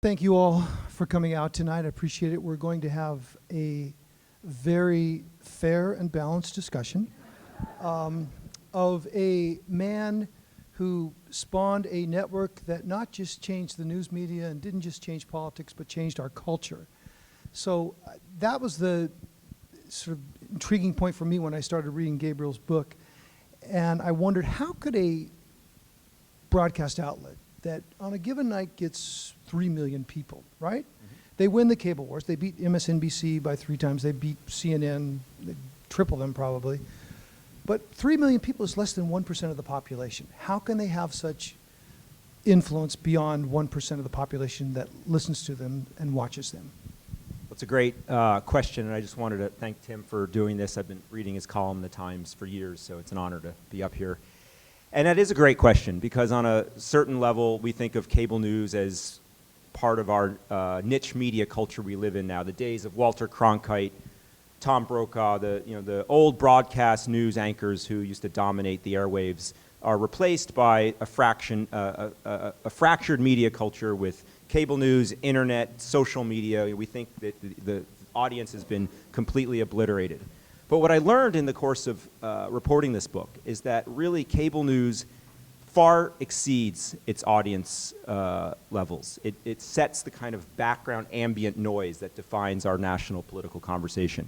Thank you all for coming out tonight. I appreciate it. We're going to have a very fair and balanced discussion of a man who spawned a network that not just changed the news media and didn't just change politics, but changed our culture. So that was the sort of intriguing point for me when I started reading Gabriel's book. And I wondered, how could a broadcast outlet that on a given night gets 3 million people, right? Mm-hmm. They win the cable wars. They beat MSNBC by 3 times. They beat CNN, they triple them probably. But 3 million people is less than 1% of the population. How can they have such influence beyond 1% of the population that listens to them and watches them? It's a great question, and I just wanted to thank Tim for doing this. I've been reading his column in the Times for years, so it's an honor to be up here. And that is a great question, because on a certain level, we think of cable news as part of our niche media culture we live in now. The days of Walter Cronkite, Tom Brokaw, the old broadcast news anchors who used to dominate the airwaves are replaced by a fractured media culture with cable news, internet, social media. We think that the audience has been completely obliterated. But what I learned in the course of reporting this book is that really cable news far exceeds its audience levels. It sets the kind of background ambient noise that defines our national political conversation.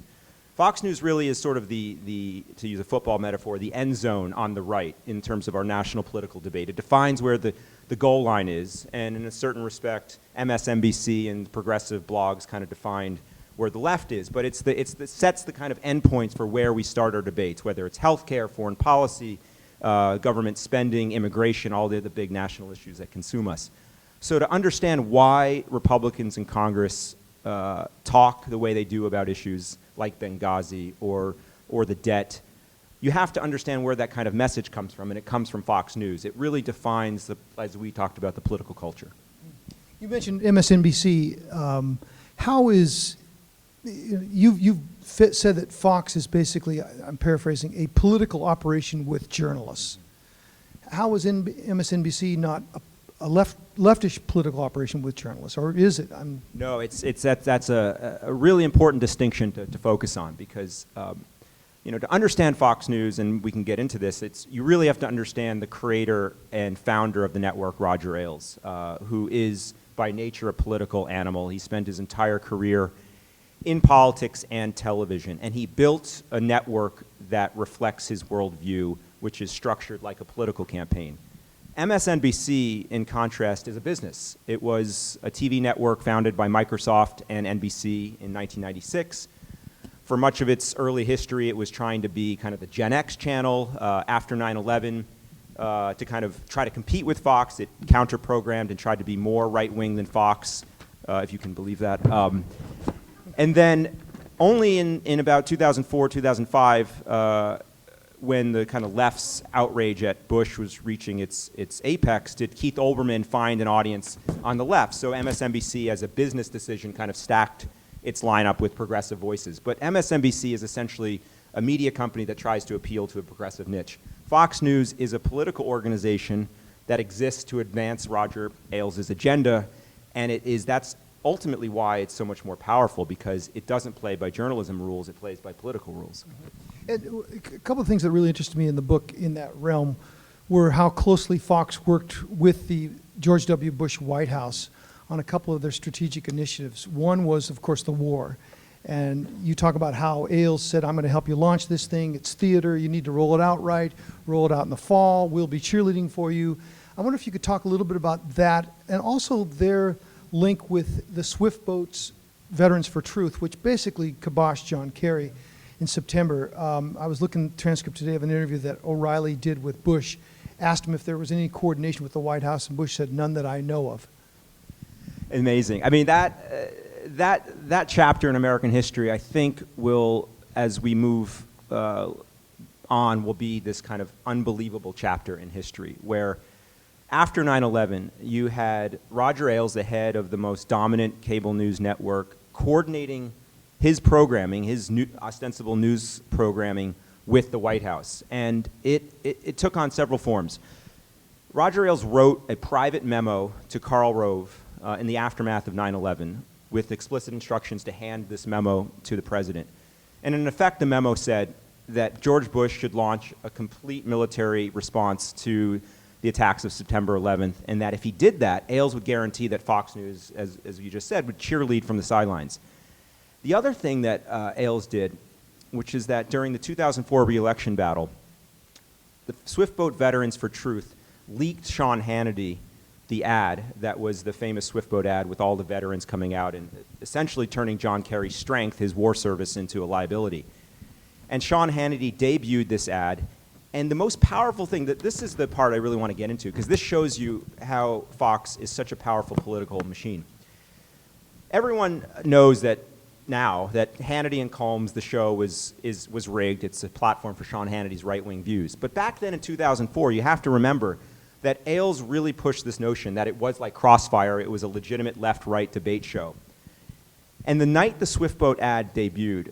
Fox News really is sort of to use a football metaphor, the end zone on the right in terms of our national political debate. It defines where the goal line is, and in a certain respect, MSNBC and progressive blogs kind of defined where the left is, but it sets the kind of endpoints for where we start our debates, whether it's healthcare, foreign policy, government spending, immigration, all the big national issues that consume us. So to understand why Republicans in Congress talk the way they do about issues like Benghazi or the debt, you have to understand where that kind of message comes from, and it comes from Fox News. It really defines, as we talked about, the political culture. You mentioned MSNBC. How is... You've said that Fox is basically, I'm paraphrasing, a political operation with journalists. How is MSNBC not a leftish political operation with journalists, or is it? No, that's a really important distinction to focus on, because to understand Fox News, and we can get into this, you really have to understand the creator and founder of the network, Roger Ailes, who is by nature a political animal. He spent his entire career in politics and television, and he built a network that reflects his worldview, which is structured like a political campaign. MSNBC, in contrast, is a business. It was a TV network founded by Microsoft and NBC in 1996. For much of its early history, it was trying to be kind of the Gen X channel after 9/11 to kind of try to compete with Fox. It counter-programmed and tried to be more right-wing than Fox, if you can believe that. And then only in about 2004, 2005, when the kind of left's outrage at Bush was reaching its apex, did Keith Olbermann find an audience on the left. So MSNBC, as a business decision, kind of stacked its lineup with progressive voices. But MSNBC is essentially a media company that tries to appeal to a progressive niche. Fox News is a political organization that exists to advance Roger Ailes' agenda, and that's ultimately why it's so much more powerful, because it doesn't play by journalism rules, it plays by political rules. And a couple of things that really interested me in the book in that realm were how closely Fox worked with the George W. Bush White House on a couple of their strategic initiatives. One was, of course, the war. And you talk about how Ailes said, I'm going to help you launch this thing. It's theater. You need to roll it out right. Roll it out in the fall. We'll be cheerleading for you. I wonder if you could talk a little bit about that, and also their link with the Swift Boats Veterans for Truth, which basically kiboshed John Kerry in September. I was looking at the transcript today of an interview that O'Reilly did with Bush, asked him if there was any coordination with the White House, and Bush said, none that I know of. Amazing. I mean, that chapter in American history, I think, will, as we move on, will be this kind of unbelievable chapter in history, where after 9/11, you had Roger Ailes, the head of the most dominant cable news network, coordinating his programming, his ostensible news programming, with the White House. And it took on several forms. Roger Ailes wrote a private memo to Karl Rove, in the aftermath of 9/11 with explicit instructions to hand this memo to the president. And in effect, the memo said that George Bush should launch a complete military response to the attacks of September 11th, and that if he did that, Ailes would guarantee that Fox News, as you just said, would cheerlead from the sidelines. The other thing that Ailes did, which is that during the 2004 re-election battle, the Swiftboat Veterans for Truth leaked Sean Hannity the ad that was the famous Swiftboat ad with all the veterans coming out and essentially turning John Kerry's strength, his war service, into a liability. And Sean Hannity debuted this ad. And the most powerful thing, this is the part I really want to get into, because this shows you how Fox is such a powerful political machine. Everyone knows that now that Hannity and Colmes, the show, was rigged. It's a platform for Sean Hannity's right-wing views. But back then in 2004, you have to remember that Ailes really pushed this notion that it was like Crossfire. It was a legitimate left-right debate show. And the night the Swiftboat ad debuted,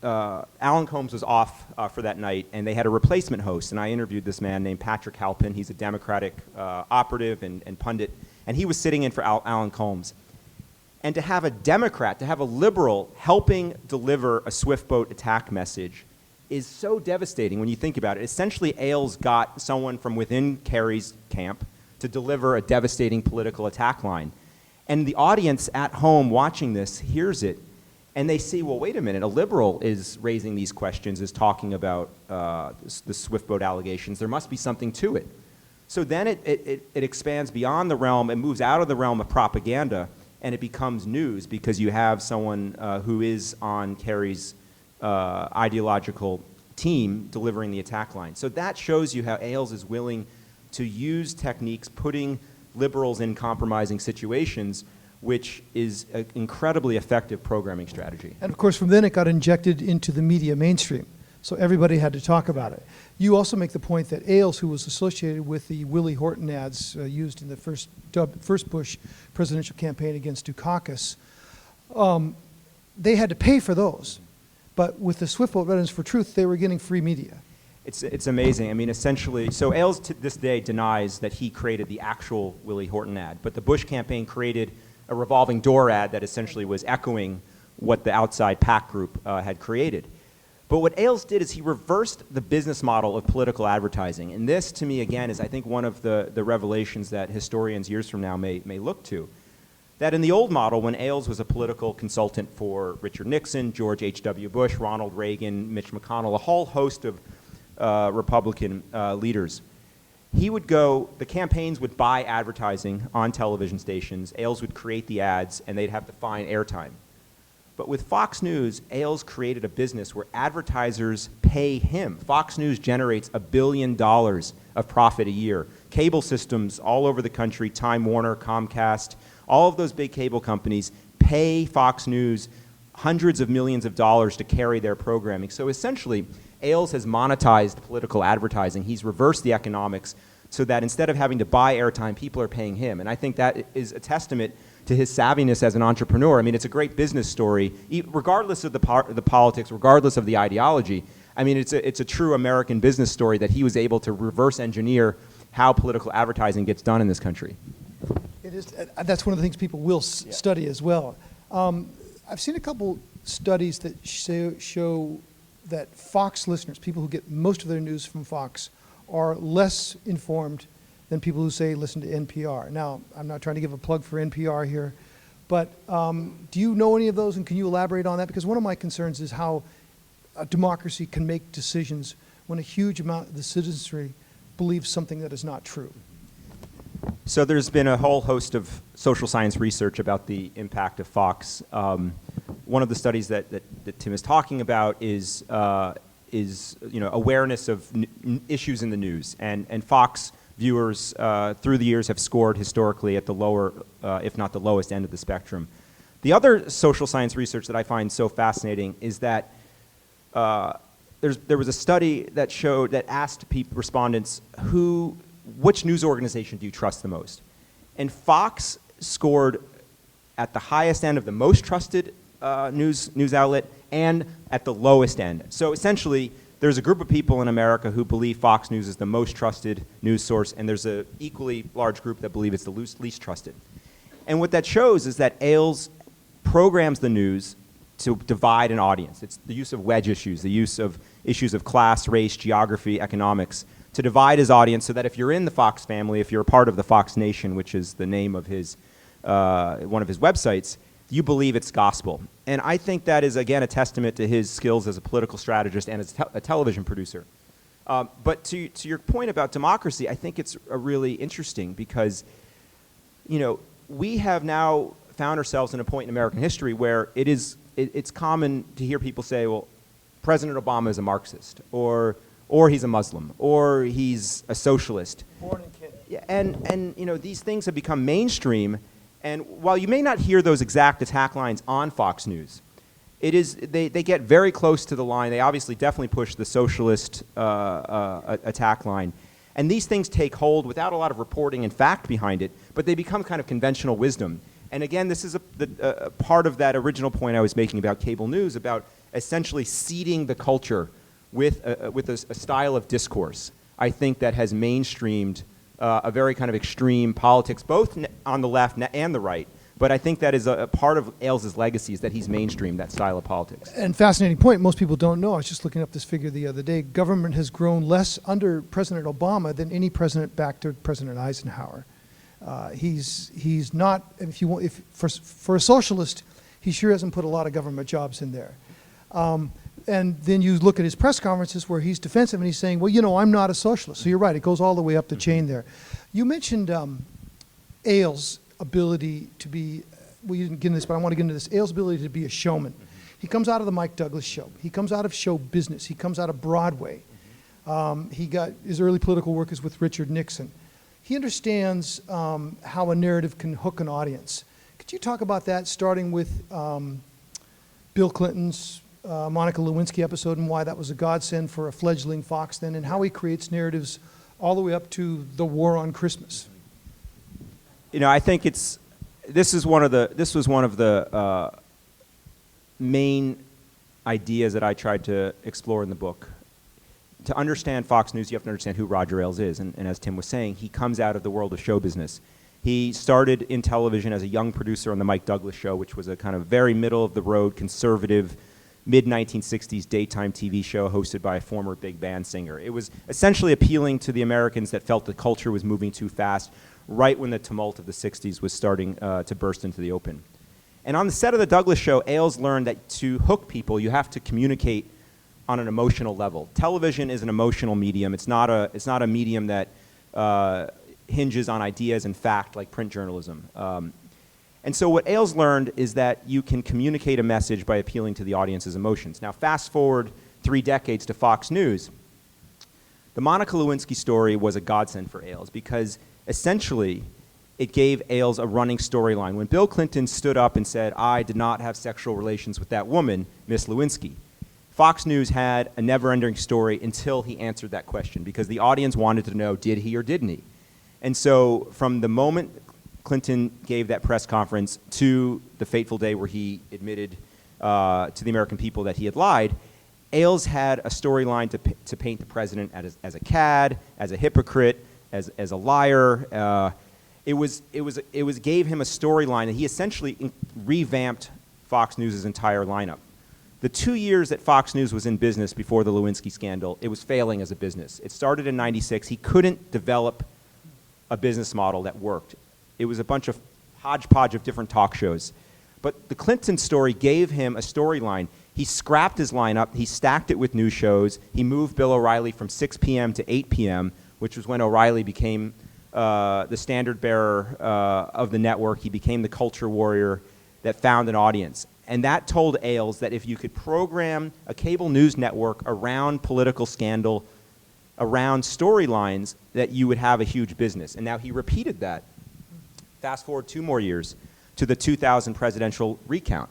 Alan Colmes was off for that night, and they had a replacement host. And I interviewed this man named Patrick Halpin. He's a Democratic operative and pundit. And he was sitting in for Alan Colmes. And to have a Democrat, to have a liberal helping deliver a Swiftboat attack message is so devastating when you think about it. Essentially, Ailes got someone from within Kerry's camp to deliver a devastating political attack line. And the audience at home watching this hears it, and they see, well, wait a minute, a liberal is raising these questions, is talking about the Swiftboat allegations. There must be something to it. So then it expands beyond the realm, it moves out of the realm of propaganda, and it becomes news because you have someone who is on Kerry's ideological team delivering the attack line. So that shows you how Ailes is willing to use techniques putting liberals in compromising situations, which is an incredibly effective programming strategy. And of course, from then it got injected into the media mainstream. So everybody had to talk about it. You also make the point that Ailes, who was associated with the Willie Horton ads used in the first Bush presidential campaign against Dukakis, they had to pay for those. But with the Swiftboat Veterans for Truth, they were getting free media. It's amazing. I mean, essentially, so Ailes to this day denies that he created the actual Willie Horton ad, but the Bush campaign created a revolving door ad that essentially was echoing what the outside PAC group had created. But what Ailes did is he reversed the business model of political advertising. And this, to me, again, is I think one of the revelations that historians years from now may look to. That in the old model, when Ailes was a political consultant for Richard Nixon, George H.W. Bush, Ronald Reagan, Mitch McConnell, a whole host of Republican leaders, he would go, the campaigns would buy advertising on television stations, Ailes would create the ads, and they'd have to find airtime. But with Fox News, Ailes created a business where advertisers pay him. Fox News generates $1 billion of profit a year. Cable systems all over the country, Time Warner, Comcast, all of those big cable companies pay Fox News hundreds of millions of dollars to carry their programming. So essentially, Ailes has monetized political advertising. He's reversed the economics so that instead of having to buy airtime, people are paying him. And I think that is a testament to his savviness as an entrepreneur. I mean, it's a great business story, regardless of the politics, regardless of the ideology. I mean, it's a true American business story that he was able to reverse engineer how political advertising gets done in this country. It is. That's one of the things people will study as well. I've seen a couple studies that show that Fox listeners, people who get most of their news from Fox, are less informed than people who say listen to NPR. Now, I'm not trying to give a plug for NPR here, but do you know any of those, and can you elaborate on that? Because one of my concerns is how a democracy can make decisions when a huge amount of the citizenry believes something that is not true. So there's been a whole host of social science research about the impact of Fox. One of the studies that Tim is talking about is awareness of issues in the news, and Fox viewers through the years have scored historically at the lower, if not the lowest end of the spectrum. The other social science research that I find so fascinating is that there was a study that asked respondents which news organization do you trust the most? And Fox scored at the highest end of the most trusted news outlet and at the lowest end. So essentially, there's a group of people in America who believe Fox News is the most trusted news source, and there's an equally large group that believe it's the least trusted. And what that shows is that Ailes programs the news to divide an audience. It's the use of wedge issues, the use of issues of class, race, geography, economics, to divide his audience so that if you're in the Fox family, if you're a part of the Fox Nation, which is the name of his, one of his websites, you believe it's gospel. And I think that is, again, a testament to his skills as a political strategist and as a television producer. But to your point about democracy, I think it's really interesting because, you know, we have now found ourselves in a point in American history where it's common to hear people say, well, President Obama is a Marxist, or he's a Muslim, or he's a socialist. Born in Kenya. Yeah, and you know, these things have become mainstream, and while you may not hear those exact attack lines on Fox News, they get very close to the line. They obviously definitely push the socialist attack line. And these things take hold without a lot of reporting and fact behind it, but they become kind of conventional wisdom. And again, this is a part of that original point I was making about cable news, about essentially seeding the culture with a style of discourse, I think, that has mainstreamed a very kind of extreme politics, both on the left and the right. But I think that is a part of Ailes' legacy, is that he's mainstreamed that style of politics. And fascinating point, most people don't know. I was just looking up this figure the other day. Government has grown less under President Obama than any president back to President Eisenhower. He's not, if for a socialist, he sure hasn't put a lot of government jobs in there. And then you look at his press conferences where he's defensive and he's saying, well, you know, I'm not a socialist. So you're right, it goes all the way up the chain there. You mentioned Ailes' ability to be, well, you didn't get into this, but I want to get into this, Ailes' ability to be a showman. He comes out of the Mike Douglas show. He comes out of show business. He comes out of Broadway. He got his early political work is with Richard Nixon. He understands how a narrative can hook an audience. Could you talk about that, starting with Bill Clinton's Monica Lewinsky episode and why that was a godsend for a fledgling Fox then, and how he creates narratives all the way up to the war on Christmas? You know, I think this was one of the main ideas that I tried to explore in the book. To understand Fox News, you have to understand who Roger Ailes is. And as Tim was saying, he comes out of the world of show business. He started in television as a young producer on the Mike Douglas show, which was a kind of very middle-of-the-road, conservative, mid-1960s daytime TV show hosted by a former big band singer. It was essentially appealing to the Americans that felt the culture was moving too fast, right when the tumult of the 60s was starting to burst into the open. And on the set of the Douglas show, Ailes learned that to hook people, you have to communicate on an emotional level. Television is an emotional medium. It's not a medium that hinges on ideas and fact like print journalism. And so what Ailes learned is that you can communicate a message by appealing to the audience's emotions. Now, fast forward 3 decades to Fox News. The Monica Lewinsky story was a godsend for Ailes because essentially it gave Ailes a running storyline. When Bill Clinton stood up and said, I did not have sexual relations with that woman, Miss Lewinsky, Fox News had a never-ending story until he answered that question because the audience wanted to know, did he or didn't he? And so from the moment Clinton gave that press conference to the fateful day where he admitted to the American people that he had lied, Ailes had a storyline to paint the president as a cad, as a hypocrite, as a liar. It gave him a storyline, and he essentially revamped Fox News' entire lineup. The 2 years that Fox News was in business before the Lewinsky scandal, it was failing as a business. It started in '96. He couldn't develop a business model that worked. It was a bunch of hodgepodge of different talk shows. But the Clinton story gave him a storyline. He scrapped his lineup. He stacked it with news shows. He moved Bill O'Reilly from 6 p.m. to 8 p.m., which was when O'Reilly became the standard bearer of the network. He became the culture warrior that found an audience. And that told Ailes that if you could program a cable news network around political scandal, around storylines, that you would have a huge business. And now he repeated that. Fast forward 2 more years to the 2000 presidential recount.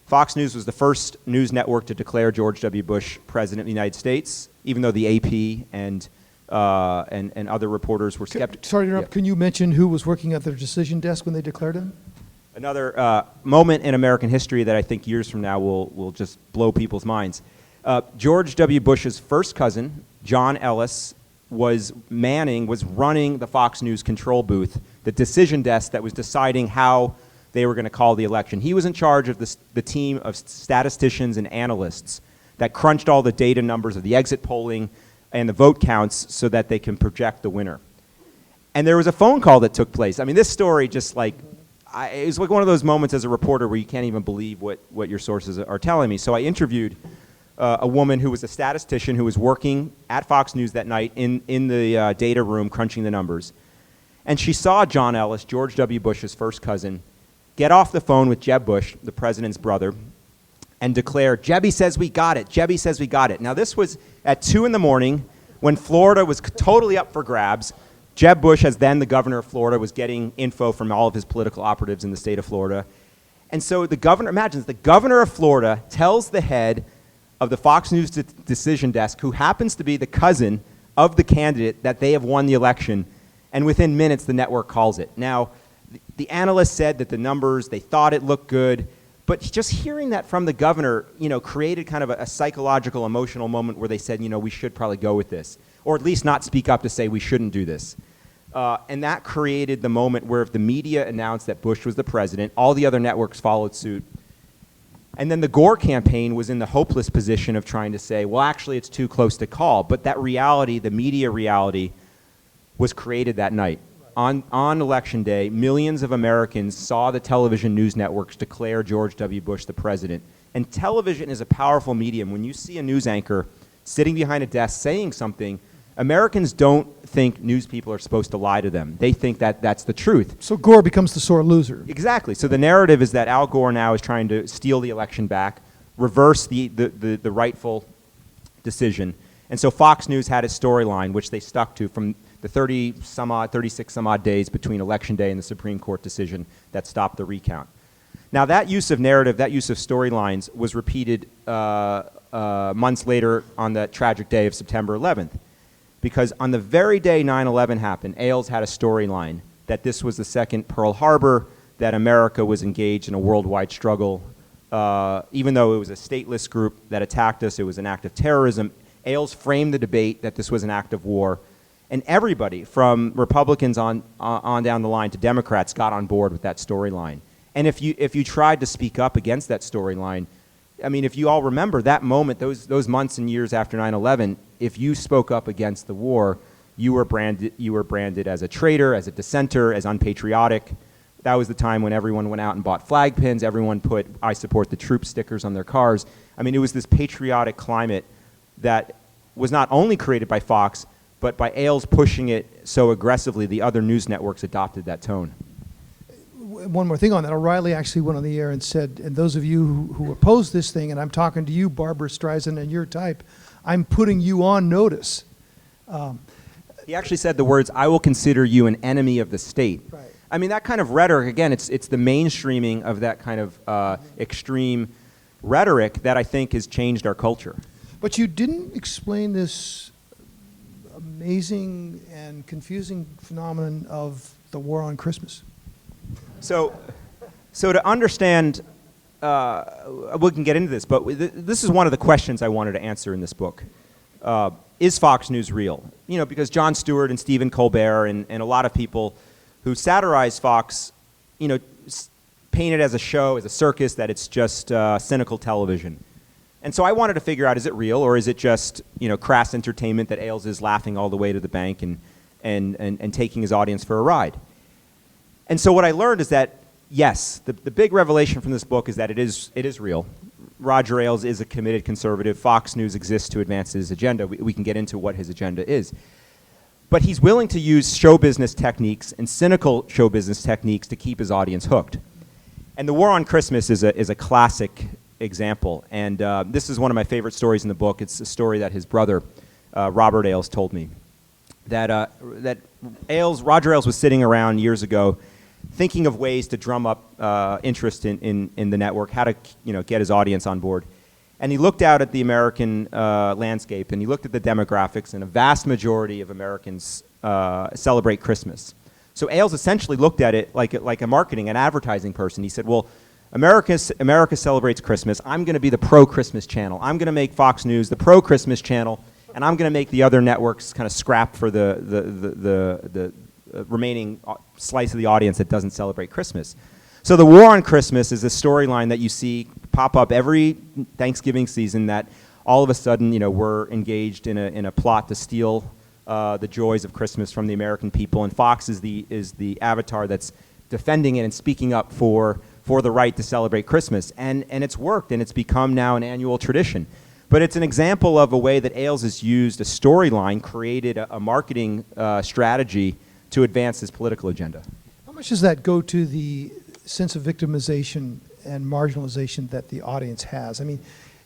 Fox News was the first news network to declare George W. Bush president of the United States, even though the AP and other reporters were skeptical. Sorry to interrupt. Yeah. Can you mention who was working at their decision desk when they declared him? Another moment in American history that I think years from now will just blow people's minds. George W. Bush's first cousin, John Ellis, was running the Fox News control booth the decision desk that was deciding how they were going to call the election. He was in charge of the team of statisticians and analysts that crunched all the data numbers of the exit polling and the vote counts so that they can project the winner. And there was a phone call that took place. I mean, this story just like, it was like one of those moments as a reporter where you can't even believe what your sources are telling me. So I interviewed a woman who was a statistician who was working at Fox News that night in the data room crunching the numbers. And she saw John Ellis, George W. Bush's first cousin, get off the phone with Jeb Bush, the president's brother, and declare, "Jebby says we got it. Jebby says we got it." Now, this was at 2 in the morning when Florida was totally up for grabs. Jeb Bush, as then the governor of Florida, was getting info from all of his political operatives in the state of Florida. And so the governor, imagine, the governor of Florida tells the head of the Fox News decision desk, who happens to be the cousin of the candidate, that they have won the election, and within minutes the network calls it. Now, the analysts said that the numbers, they thought it looked good, but just hearing that from the governor, created kind of a psychological, emotional moment where they said, we should probably go with this, or at least not speak up to say we shouldn't do this. And that created the moment where if the media announced that Bush was the president, all the other networks followed suit. And then the Gore campaign was in the hopeless position of trying to say, well, actually, it's too close to call. But that reality, the media reality, was created that night. On Election Day, millions of Americans saw the television news networks declare George W. Bush the president. And television is a powerful medium. When you see a news anchor sitting behind a desk saying something, Americans don't think news people are supposed to lie to them. They think that that's the truth. So Gore becomes the sore loser. Exactly. So the narrative is that Al Gore now is trying to steal the election back, reverse the rightful decision. And so Fox News had a storyline, which they stuck to from the 36 some odd days between Election Day and the Supreme Court decision that stopped the recount. Now that use of narrative, that use of storylines was repeated months later on the tragic day of September 11th. Because on the very day 9/11 happened, Ailes had a storyline that this was the second Pearl Harbor, that America was engaged in a worldwide struggle. Even though it was a stateless group that attacked us, it was an act of terrorism. Ailes framed the debate that this was an act of war. And everybody, from Republicans on down the line to Democrats, got on board with that storyline. And if you tried to speak up against that storyline, I mean, if you all remember that moment, those months and years after 9/11, if you spoke up against the war, you were branded as a traitor, as a dissenter, as unpatriotic. That was the time when everyone went out and bought flag pins. Everyone put "I support the troops" stickers on their cars. I mean, it was this patriotic climate that was not only created by Fox, but by Ailes pushing it so aggressively, the other news networks adopted that tone. One more thing on that. O'Reilly actually went on the air and said, and those of you who oppose this thing, and I'm talking to you, Barbara Streisand, and your type, I'm putting you on notice. He actually said the words, "I will consider you an enemy of the state." Right. I mean, that kind of rhetoric, again, it's the mainstreaming of that kind of extreme rhetoric that I think has changed our culture. But you didn't explain this amazing and confusing phenomenon of the war on Christmas. So to understand, we can get into this, but this is one of the questions I wanted to answer in this book. Is Fox News real? Because Jon Stewart and Stephen Colbert and a lot of people who satirize Fox, paint it as a show, as a circus, that it's just cynical television. And so I wanted to figure out, is it real, or is it just crass entertainment that Ailes is laughing all the way to the bank and taking his audience for a ride? And so what I learned is that, yes, the big revelation from this book is that it is real. Roger Ailes is a committed conservative. Fox News exists to advance his agenda. We can get into what his agenda is. But he's willing to use show business techniques and cynical show business techniques to keep his audience hooked. And the War on Christmas is a classic example. And this is one of my favorite stories in the book. It's a story that his brother, Robert Ailes, told me. That Roger Ailes was sitting around years ago thinking of ways to drum up interest in the network, how to get his audience on board. And he looked out at the American landscape, and he looked at the demographics, and a vast majority of Americans celebrate Christmas. So Ailes essentially looked at it like a marketing and advertising person. He said, well, America celebrates Christmas. I'm going to be the pro-Christmas channel. I'm going to make Fox News the pro-Christmas channel, and I'm going to make the other networks kind of scrap for the remaining slice of the audience that doesn't celebrate Christmas. So the war on Christmas is a storyline that you see pop up every Thanksgiving season, that all of a sudden, we're engaged in a plot to steal the joys of Christmas from the American people, and Fox is the avatar that's defending it and speaking up for the right to celebrate Christmas. And it's worked, and it's become now an annual tradition. But it's an example of a way that Ailes has used a storyline, created a marketing strategy to advance his political agenda. How much does that go to the sense of victimization and marginalization that the audience has? I mean,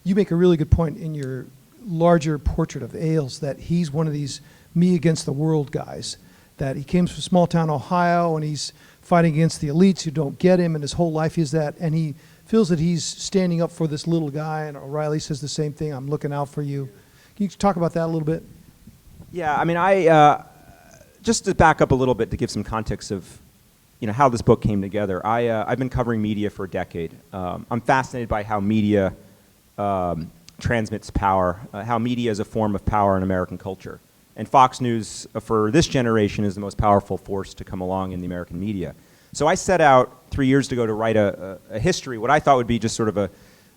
you make a really good point in your larger portrait of Ailes, that he's one of these me against the world guys, that he came from small town Ohio and he's fighting against the elites who don't get him, and his whole life is that, and he feels that he's standing up for this little guy, and O'Reilly says the same thing, I'm looking out for you. Can you talk about that a little bit? Yeah, I mean, just to back up a little bit to give some context of how this book came together. I've been covering media for a decade. I'm fascinated by how media transmits power, how media is a form of power in American culture. And Fox News, for this generation, is the most powerful force to come along in the American media. So I set out 3 years ago to write a history, what I thought would be just sort of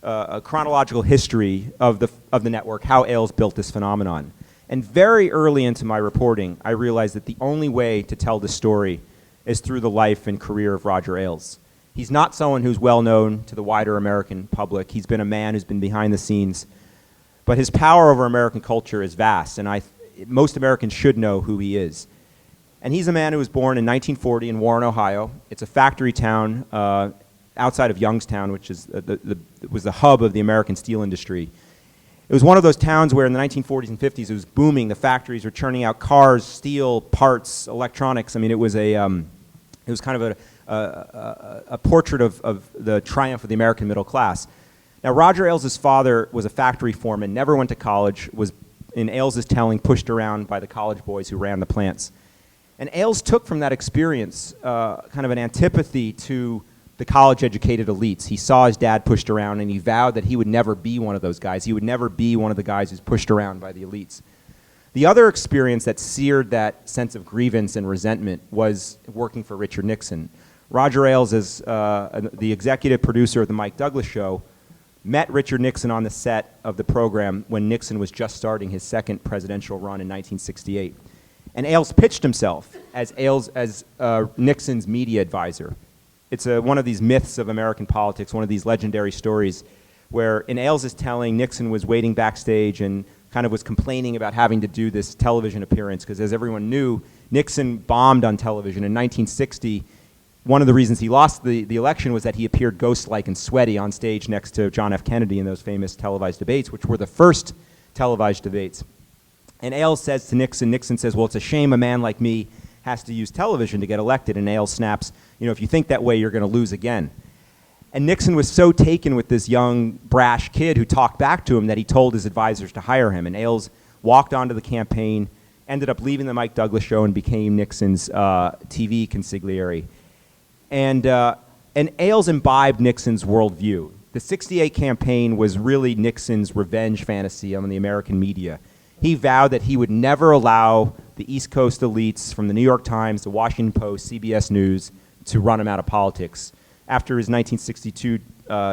a chronological history of the network, how Ailes built this phenomenon. And very early into my reporting, I realized that the only way to tell this story is through the life and career of Roger Ailes. He's not someone who's well known to the wider American public. He's been a man who's been behind the scenes. But his power over American culture is vast, and most Americans should know who he is. And he's a man who was born in 1940 in Warren, Ohio. It's a factory town outside of Youngstown, which is was the hub of the American steel industry. It was one of those towns where in the 1940s and 50s it was booming. The factories were churning out cars, steel, parts, electronics. I mean, it was kind of a portrait of the triumph of the American middle class. Now, Roger Ailes' father was a factory foreman, never went to college, was, in Ailes' telling, pushed around by the college boys who ran the plants. And Ailes took from that experience kind of an antipathy to the college-educated elites. He saw his dad pushed around, and he vowed that he would never be one of those guys. He would never be one of the guys who's pushed around by the elites. The other experience that seared that sense of grievance and resentment was working for Richard Nixon. Roger Ailes, as the executive producer of the Mike Douglas Show, met Richard Nixon on the set of the program when Nixon was just starting his second presidential run in 1968. And Ailes pitched himself as Nixon's media advisor. It's one of these myths of American politics, one of these legendary stories where in Ailes' telling, Nixon was waiting backstage and kind of was complaining about having to do this television appearance because, as everyone knew, Nixon bombed on television. In 1960, one of the reasons he lost the election was that he appeared ghost-like and sweaty on stage next to John F. Kennedy in those famous televised debates, which were the first televised debates. And Ailes says to Nixon says, well, it's a shame a man like me has to use television to get elected. And Ailes snaps, if you think that way, you're going to lose again. And Nixon was so taken with this young, brash kid who talked back to him that he told his advisors to hire him. And Ailes walked onto the campaign, ended up leaving the Mike Douglas Show, and became Nixon's TV consigliere. And Ailes imbibed Nixon's worldview. The '68 campaign was really Nixon's revenge fantasy on the American media. He vowed that he would never allow the East Coast elites from the New York Times, the Washington Post, CBS News to run him out of politics. After his 1962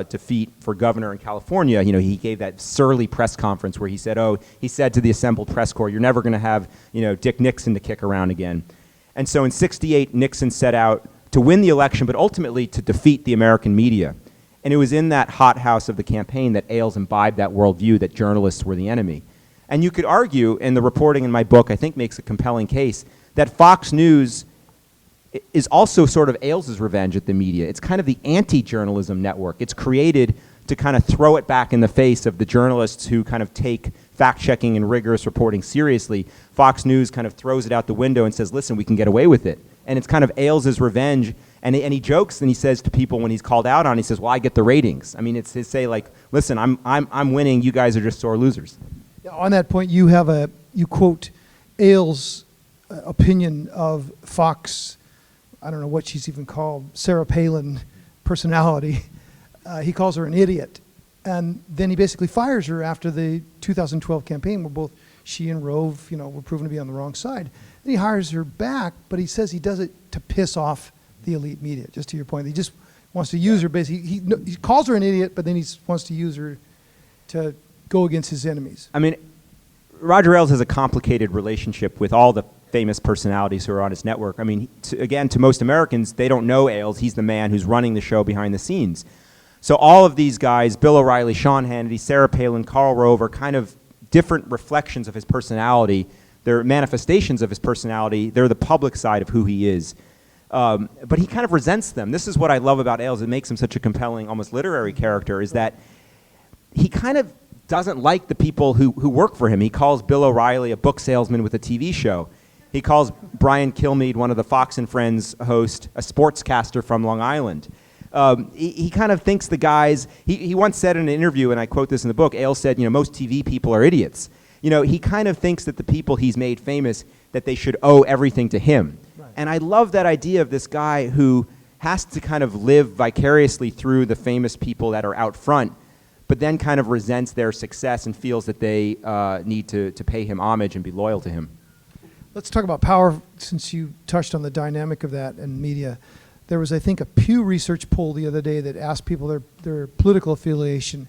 defeat for governor in California, he gave that surly press conference where he said to the assembled press corps, you're never going to have, Dick Nixon to kick around again. And so in '68, Nixon set out to win the election, but ultimately to defeat the American media. And it was in that hothouse of the campaign that Ailes imbibed that worldview that journalists were the enemy. And you could argue, and the reporting in my book, I think, makes a compelling case, that Fox News is also sort of Ailes' revenge at the media. It's kind of the anti-journalism network. It's created to kind of throw it back in the face of the journalists who kind of take fact-checking and rigorous reporting seriously. Fox News kind of throws it out the window and says, listen, we can get away with it. And it's kind of Ailes' revenge. And he jokes and he says to people when he's called out on, he says, well, I get the ratings. I mean, it's his say, like, listen, I'm winning, you guys are just sore losers. On that point, you quote Ailes' opinion of Fox, I don't know what she's even called, Sarah Palin personality. He calls her an idiot. And then he basically fires her after the 2012 campaign where both she and Rove, were proven to be on the wrong side. Then he hires her back, but he says he does it to piss off the elite media, just to your point. He just wants to use her basically. He calls her an idiot, but then he wants to use her to go against his enemies. I mean, Roger Ailes has a complicated relationship with all the famous personalities who are on his network. I mean, to most Americans, they don't know Ailes. He's the man who's running the show behind the scenes. So all of these guys, Bill O'Reilly, Sean Hannity, Sarah Palin, Karl Rove, are kind of different reflections of his personality. They're manifestations of his personality. They're the public side of who he is. But he kind of resents them. This is what I love about Ailes. It makes him such a compelling, almost literary character, is that he kind of doesn't like the people who work for him. He calls Bill O'Reilly a book salesman with a TV show. He calls Brian Kilmeade, one of the Fox and Friends hosts, a sportscaster from Long Island. He kind of thinks the guys, he once said in an interview, and I quote this in the book, Ailes said, most TV people are idiots. He kind of thinks that the people he's made famous, that they should owe everything to him. Right. And I love that idea of this guy who has to kind of live vicariously through the famous people that are out front, but then kind of resents their success and feels that they need to pay him homage and be loyal to him. Let's talk about power, since you touched on the dynamic of that in media. There was, I think, a Pew Research poll the other day that asked people their political affiliation,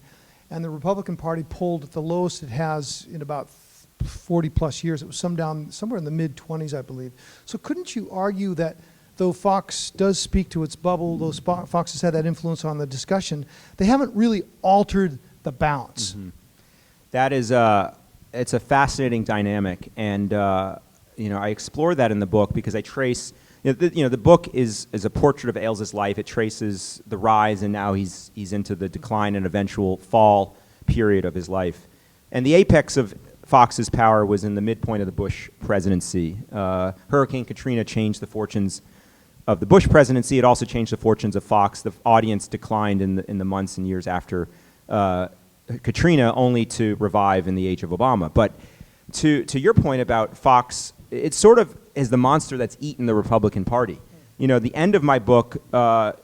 and the Republican Party polled at the lowest it has in about 40 plus years. It was somewhere in the mid-20s, I believe. So couldn't you argue that though Fox does speak to its bubble, though Fox has had that influence on the discussion, they haven't really altered the balance? Mm-hmm. That is, it's a fascinating dynamic, and I explore that in the book because I trace. The book is a portrait of Ailes' life. It traces the rise, and now he's into the decline and eventual fall period of his life. And the apex of Fox's power was in the midpoint of the Bush presidency. Hurricane Katrina changed the fortunes of the Bush presidency. It also changed the fortunes of Fox. The audience declined in the months and years after Katrina, only to revive in the age of Obama. But to your point about Fox, it sort of is the monster that's eaten the Republican Party. The end of my book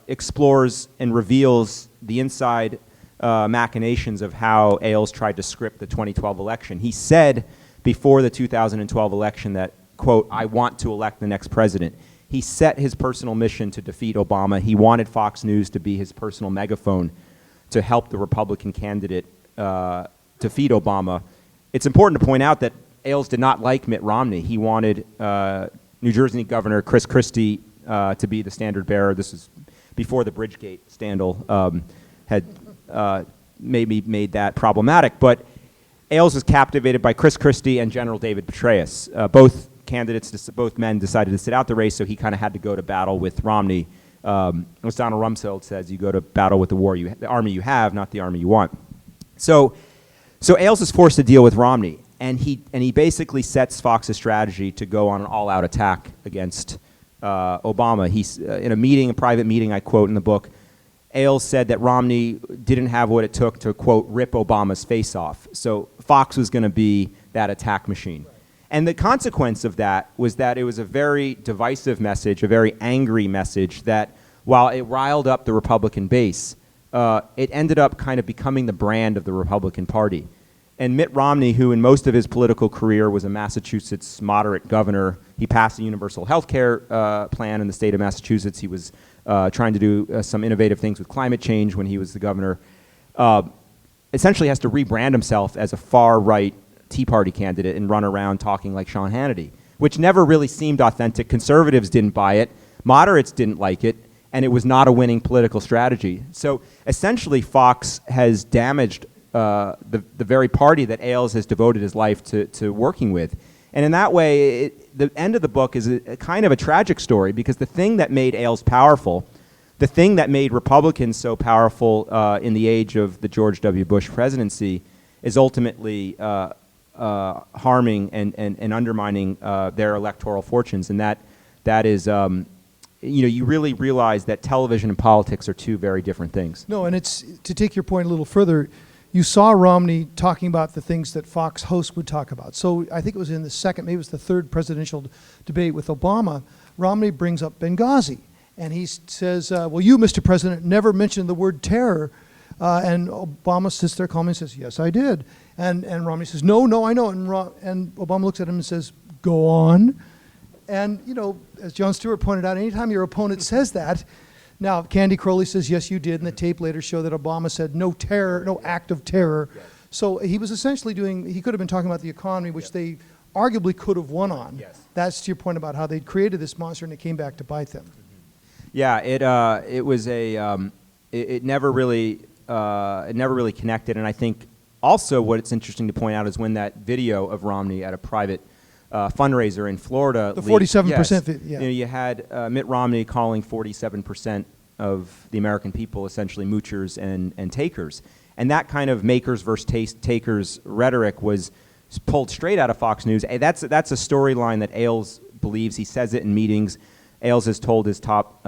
explores and reveals the inside machinations of how Ailes tried to script the 2012 election. He said before the 2012 election that, quote, "I want to elect the next president." He set his personal mission to defeat Obama. He wanted Fox News to be his personal megaphone to help the Republican candidate defeat Obama. It's important to point out that Ailes did not like Mitt Romney. He wanted New Jersey Governor Chris Christie to be the standard bearer. This is before the Bridgegate scandal had maybe made that problematic. But Ailes was captivated by Chris Christie and General David Petraeus. Both men decided to sit out the race, so he kind of had to go to battle with Romney. As Donald Rumsfeld says, you go to battle with the army you have, not the army you want. So Ailes is forced to deal with Romney. And he basically sets Fox's strategy to go on an all-out attack against Obama. He's in a private meeting, I quote in the book, Ailes said that Romney didn't have what it took to, quote, rip Obama's face off. So Fox was going to be that attack machine. And the consequence of that was that it was a very divisive message, a very angry message that while it riled up the Republican base, it ended up kind of becoming the brand of the Republican Party. And Mitt Romney, who in most of his political career was a Massachusetts moderate governor, he passed a universal health care plan in the state of Massachusetts. He was trying to do some innovative things with climate change when he was the governor. Essentially has to rebrand himself as a far-right Tea Party candidate and run around talking like Sean Hannity, which never really seemed authentic. Conservatives didn't buy it. Moderates didn't like it. And it was not a winning political strategy. So essentially, Fox has damaged the very party that Ailes has devoted his life to working with. And in that way, the end of the book is a kind of a tragic story, because the thing that made Ailes powerful, the thing that made Republicans so powerful in the age of the George W. Bush presidency, is ultimately harming and undermining their electoral fortunes. And that is, you really realize that television and politics are two very different things. No, and it's, to take your point a little further, you saw Romney talking about the things that Fox hosts would talk about. So I think it was in the second, maybe it was the third presidential debate with Obama, Romney brings up Benghazi. And he says, well, you, Mr. President, never mentioned the word terror And Obama sits there calmly and says, yes, I did. And Romney says, no, I know. And Obama looks at him and says, go on. And, you know, as Jon Stewart pointed out, anytime your opponent says that, now Candy Crowley says, yes, you did, and the tape later showed that Obama said no terror, no act of terror. Yes. So he was essentially he could have been talking about the economy, which they arguably could have won on. Yes. That's to your point about how they created this monster and it came back to bite them. Mm-hmm. Yeah, it never really connected, and I think also what it's interesting to point out is when that video of Romney at a private fundraiser in Florida. The 47%. Yes, Yeah. You know, you had Mitt Romney calling 47% of the American people essentially moochers and takers. And that kind of makers versus takers rhetoric was pulled straight out of Fox News. That's a storyline that Ailes believes. He says it in meetings. Ailes has told his top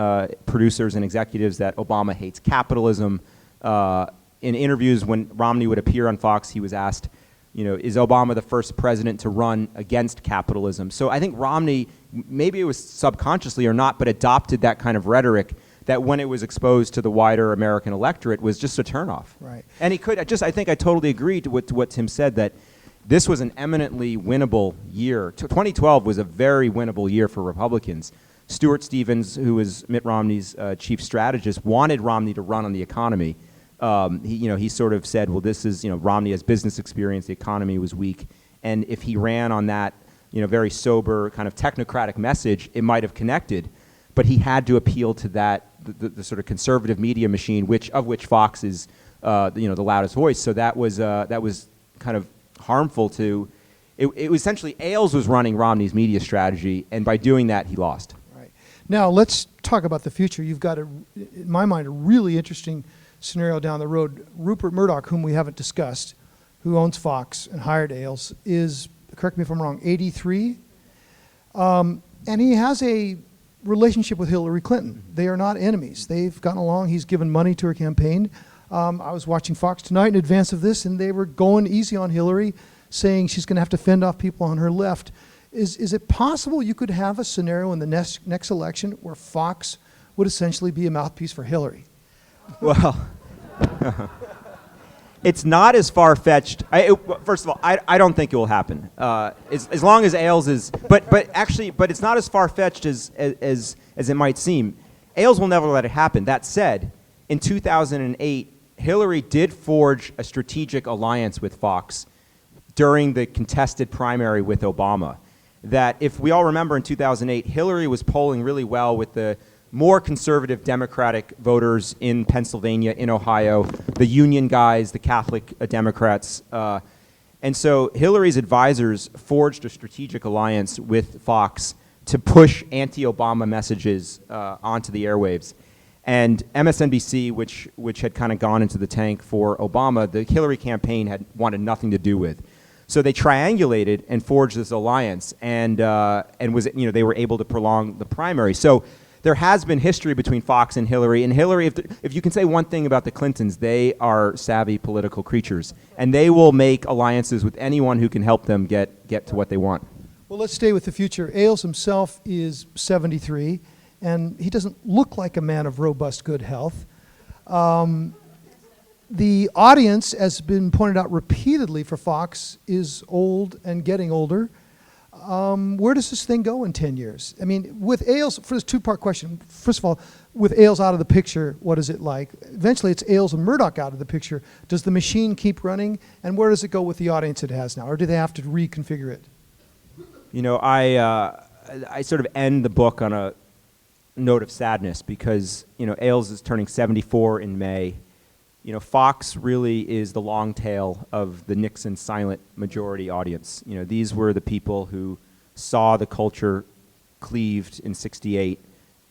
producers and executives that Obama hates capitalism. In interviews when Romney would appear on Fox, he was asked, you know, is Obama the first president to run against capitalism? So I think Romney, maybe it was subconsciously or not, but adopted that kind of rhetoric that when it was exposed to the wider American electorate was just a turnoff. Right. And he could, I think I totally agree to what Tim said, that this was an eminently winnable year. 2012 was a very winnable year for Republicans. Stuart Stevens, who was Mitt Romney's chief strategist, wanted Romney to run on the economy. He sort of said, well, this is, Romney has business experience, the economy was weak, and if he ran on that, very sober kind of technocratic message, it might have connected, but he had to appeal to that, the sort of conservative media machine, of which Fox is, the loudest voice. So that was kind of harmful to, it was essentially Ailes was running Romney's media strategy, and by doing that, he lost. Right. Now, let's talk about the future. You've got, in my mind, a really interesting scenario down the road. Rupert Murdoch, whom we haven't discussed, who owns Fox and hired Ailes, is, correct me if I'm wrong, 83. And he has a relationship with Hillary Clinton. They are not enemies. They've gotten along. He's given money to her campaign. I was watching Fox tonight in advance of this, and they were going easy on Hillary, saying she's going to have to fend off people on her left. Is it possible you could have a scenario in the next election where Fox would essentially be a mouthpiece for Hillary? Well, it's not as far-fetched. First of all, I don't think it will happen. As long as Ailes is, but it's not as far-fetched as it might seem. Ailes will never let it happen. That said, in 2008, Hillary did forge a strategic alliance with Fox during the contested primary with Obama. That, if we all remember, in 2008, Hillary was polling really well with the more conservative Democratic voters in Pennsylvania, in Ohio, the union guys, the Catholic Democrats. And so Hillary's advisors forged a strategic alliance with Fox to push anti-Obama messages onto the airwaves. And MSNBC, which had kind of gone into the tank for Obama, the Hillary campaign had wanted nothing to do with. So they triangulated and forged this alliance, and they were able to prolong the primary. So there has been history between Fox and Hillary. And Hillary, if you can say one thing about the Clintons, they are savvy political creatures, and they will make alliances with anyone who can help them get to what they want. Well, let's stay with the future. Ailes himself is 73, and he doesn't look like a man of robust good health. The audience, as has been pointed out repeatedly for Fox, is old and getting older. Where does this thing go in 10 years? I mean, with Ailes, for this two-part question, first of all, with Ailes out of the picture, what is it like? Eventually, it's Ailes and Murdoch out of the picture. Does the machine keep running? And where does it go with the audience it has now? Or do they have to reconfigure it? I sort of end the book on a note of sadness because, Ailes is turning 74 in May. Fox really is the long tail of the Nixon silent majority audience. These were the people who saw the culture cleaved in '68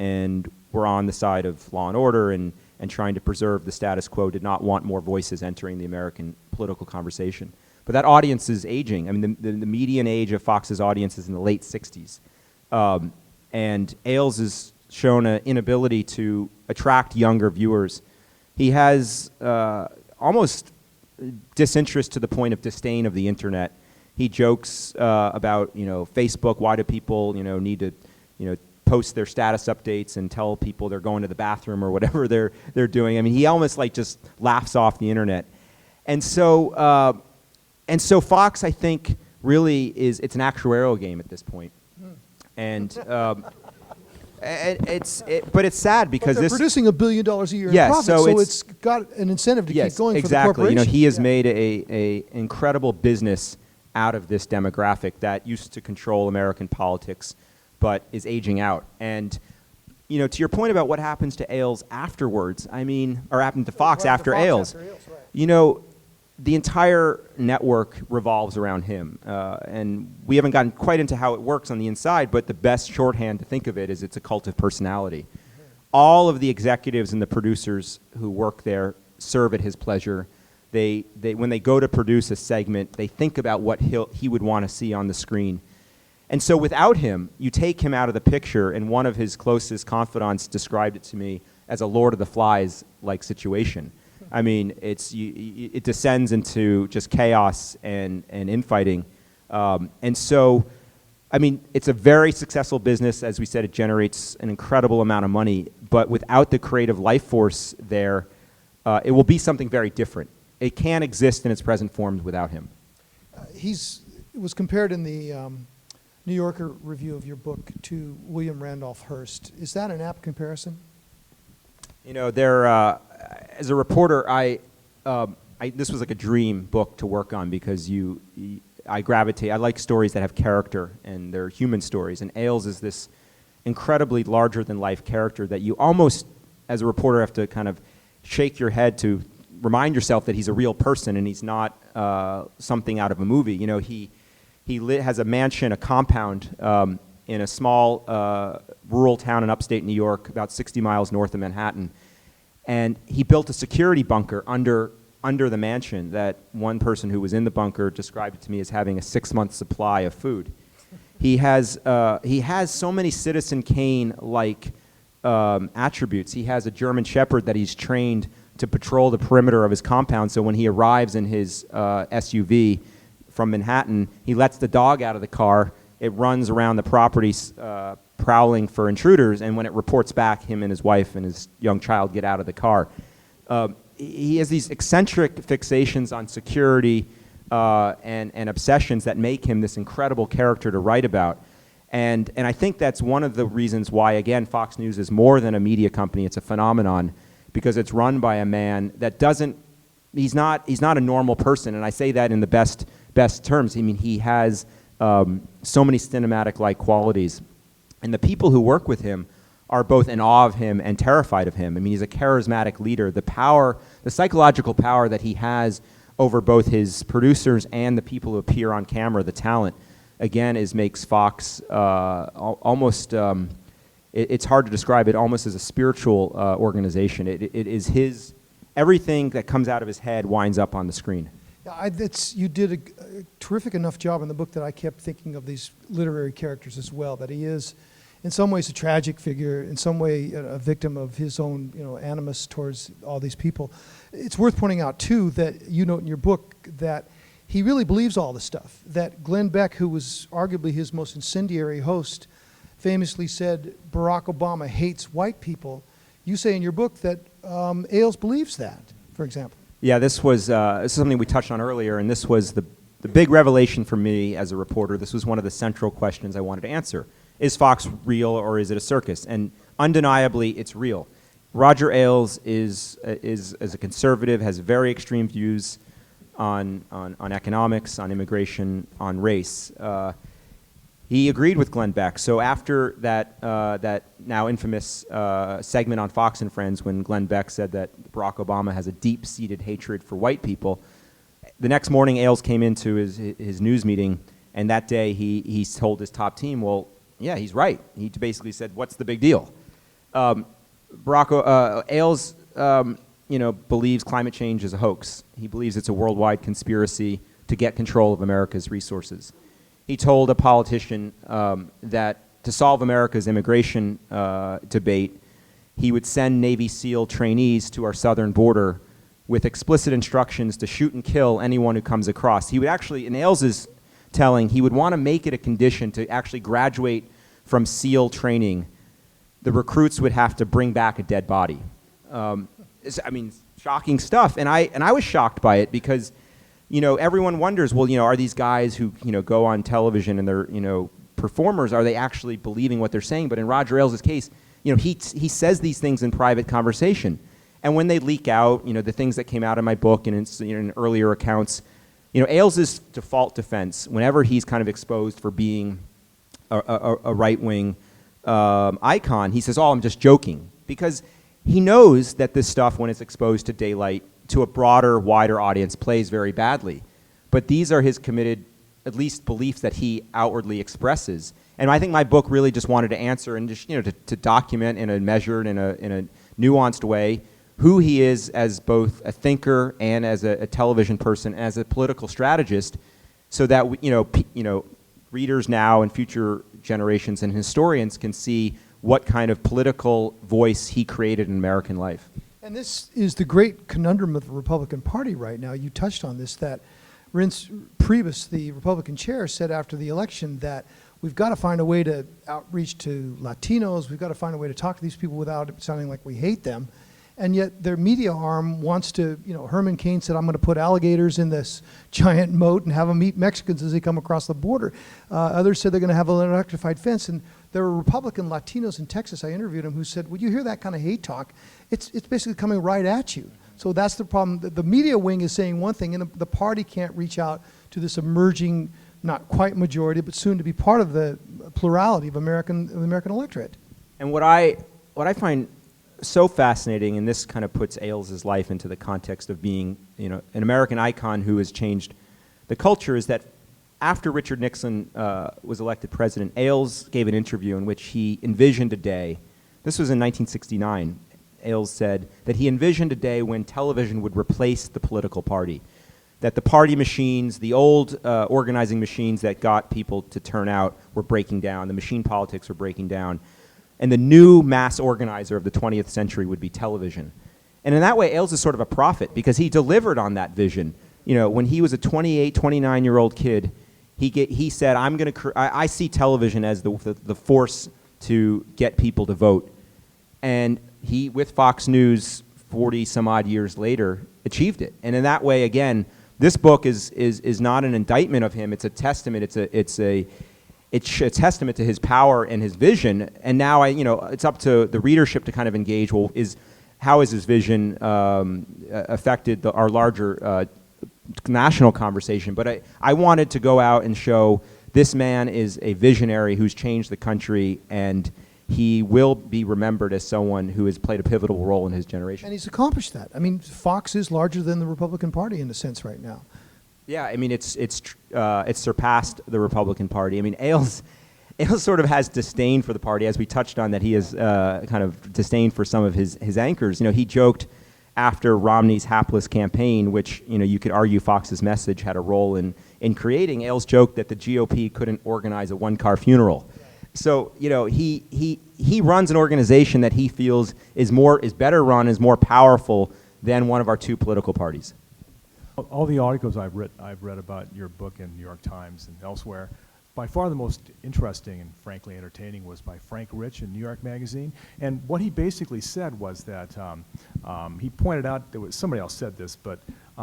and were on the side of law and order and trying to preserve the status quo, did not want more voices entering the American political conversation. But that audience is aging. I mean, the median age of Fox's audience is in the late 60s. And Ailes has shown an inability to attract younger viewers. He has almost disinterest to the point of disdain of the internet. He jokes about, Facebook. Why do people, need to, post their status updates and tell people they're going to the bathroom or whatever they're doing. I mean, he almost like just laughs off the internet. And so Fox, I think, really it's an actuarial game at this point. And but it's sad because but they're producing $1 billion a year in profit, so it's got an incentive to keep going for the corporation. You know, he has made a incredible business out of this demographic that used to control American politics, but is aging out. And you know, to your point about what happens to Ailes afterwards, I mean, or happened to Fox after Ailes, Right. You know, the entire network revolves around him. And we haven't gotten quite into how it works on the inside, but the best shorthand to think of it is it's a cult of personality. Mm-hmm. All of the executives and the producers who work there serve at his pleasure. They when they go to produce a segment, they think about what he would want to see on the screen. And so without him, you take him out of the picture, and one of his closest confidants described it to me as a Lord of the Flies-like situation. I mean, it descends into just chaos and infighting. And so, I mean, it's a very successful business. As we said, it generates an incredible amount of money. But without the creative life force there, it will be something very different. It can't exist in its present forms without him. It was compared in the New Yorker review of your book to William Randolph Hearst. Is that an apt comparison? You know, as a reporter, this was like a dream book to work on because I like stories that have character and they're human stories. And Ailes is this incredibly larger-than-life character that you almost, as a reporter, have to kind of shake your head to remind yourself that he's a real person and he's not something out of a movie. You know, he has a mansion, a compound in a small rural town in upstate New York, about 60 miles north of Manhattan. And he built a security bunker under the mansion that one person who was in the bunker described it to me as having a 6-month supply of food. He has so many Citizen Kane-like attributes. He has a German Shepherd that he's trained to patrol the perimeter of his compound, so when he arrives in his SUV from Manhattan, he lets the dog out of the car. It runs around the property prowling for intruders, and when it reports back, him and his wife and his young child get out of the car. He has these eccentric fixations on security and obsessions that make him this incredible character to write about. And I think that's one of the reasons why, again, Fox News is more than a media company. It's a phenomenon because it's run by a man that he's not a normal person, and I say that in the best terms. I mean, he has so many cinematic-like qualities. And the people who work with him are both in awe of him and terrified of him. I mean, he's a charismatic leader. The psychological power that he has over both his producers and the people who appear on camera, the talent, again, makes Fox almost, it's hard to describe it, almost as a spiritual organization. It is everything that comes out of his head winds up on the screen. Yeah, you did a terrific enough job in the book that I kept thinking of these literary characters as well, that he is in some ways a tragic figure, in some way a victim of his own animus towards all these people. It's worth pointing out, too, that you note in your book that he really believes all this stuff, that Glenn Beck, who was arguably his most incendiary host, famously said Barack Obama hates white people. You say in your book that Ailes believes that, for example. Yeah, this is something we touched on earlier, and this was the big revelation for me as a reporter. This was one of the central questions I wanted to answer. Is Fox real or is it a circus? And undeniably, it's real. Roger Ailes is a conservative, has very extreme views on economics, on immigration, on race. He agreed with Glenn Beck. So after that now infamous segment on Fox and Friends, when Glenn Beck said that Barack Obama has a deep-seated hatred for white people, the next morning Ailes came into his news meeting, and that day he told his top team, well, yeah, he's right. He basically said, what's the big deal? Ailes believes climate change is a hoax. He believes it's a worldwide conspiracy to get control of America's resources. He told a politician that to solve America's immigration debate, he would send Navy SEAL trainees to our southern border with explicit instructions to shoot and kill anyone who comes across. He would actually, in Ailes's telling, he would want to make it a condition to actually graduate from SEAL training the recruits would have to bring back a dead body. I mean, shocking stuff. And I was shocked by it because, you know, everyone wonders, well, you know, are these guys who, you know, go on television and they're, you know, performers, are they actually believing what they're saying? But in Roger Ailes' case, you know, he says these things in private conversation. And when they leak out, you know, the things that came out in my book and in, you know, in earlier accounts, you know, Ailes' default defense, whenever he's kind of exposed for being a right-wing icon, he says, oh, I'm just joking. Because he knows that this stuff, when it's exposed to daylight, to a broader, wider audience, plays very badly. But these are his committed, at least, beliefs that he outwardly expresses. And I think my book really just wanted to answer and just, you know, to document in a measured, in a nuanced way, who he is as both a thinker and as a television person, as a political strategist, so that you know, readers now and future generations and historians can see what kind of political voice he created in American life. And this is the great conundrum of the Republican Party right now. You touched on this, that Reince Priebus, the Republican chair, said after the election that we've got to find a way to outreach to Latinos, we've got to find a way to talk to these people without it sounding like we hate them. And yet their media arm wants to, you know, Herman Cain said, I'm going to put alligators in this giant moat and have them eat Mexicans as they come across the border. Others said they're going to have an electrified fence. And there were Republican Latinos in Texas, I interviewed them, who said, when you hear that kind of hate talk, it's basically coming right at you. So that's the problem. The media wing is saying one thing, and the party can't reach out to this emerging, not quite majority, but soon to be part of the plurality of the American electorate. And what I find so fascinating, and this kind of puts Ailes' life into the context of being, you know, an American icon who has changed the culture, is that after Richard Nixon was elected president, Ailes gave an interview in which he envisioned a day, this was in 1969, Ailes said that he envisioned a day when television would replace the political party, that the party machines, the old organizing machines that got people to turn out were breaking down, the machine politics were breaking down, and the new mass organizer of the 20th century would be television. And in that way, Ailes is sort of a prophet because he delivered on that vision. You know, when he was a 28, 29-year-old kid, he said, I see television as the force to get people to vote. And he, with Fox News, 40 some odd years later, achieved it. And in that way, again, this book is not an indictment of him. It's a testament. It's a testament to his power and his vision. And now, it's up to the readership to kind of engage. Well, how has his vision affected our larger national conversation? But I wanted to go out and show this man is a visionary who's changed the country, and he will be remembered as someone who has played a pivotal role in his generation. And he's accomplished that. I mean, Fox is larger than the Republican Party in a sense right now. Yeah, I mean, it's surpassed the Republican Party. I mean, Ailes sort of has disdain for the party, as we touched on, that he has kind of disdain for some of his anchors. You know, he joked after Romney's hapless campaign, which, you could argue Fox's message had a role in creating. Ailes joked that the GOP couldn't organize a one-car funeral. So, he runs an organization that he feels is better run, is more powerful than one of our two political parties. All the articles I've read about your book in New York Times and elsewhere, by far the most interesting and frankly entertaining was by Frank Rich in New York Magazine. And what he basically said was that he pointed out, somebody else said this, but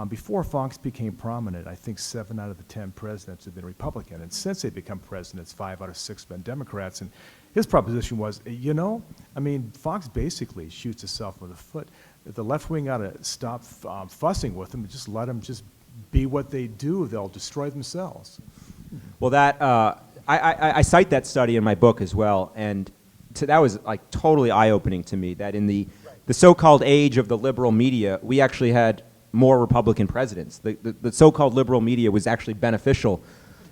before Fox became prominent, I think 7 out of the 10 presidents have been Republican. And since they've become presidents, 5 out of 6 have been Democrats. And his proposition was, Fox basically shoots itself in the foot. The left wing ought to stop fussing with them and just let them just be what they do. They'll destroy themselves. Well, I cite that study in my book as well, and that was like totally eye-opening to me, that in the so-called age of the liberal media, we actually had more Republican presidents. The so-called liberal media was actually beneficial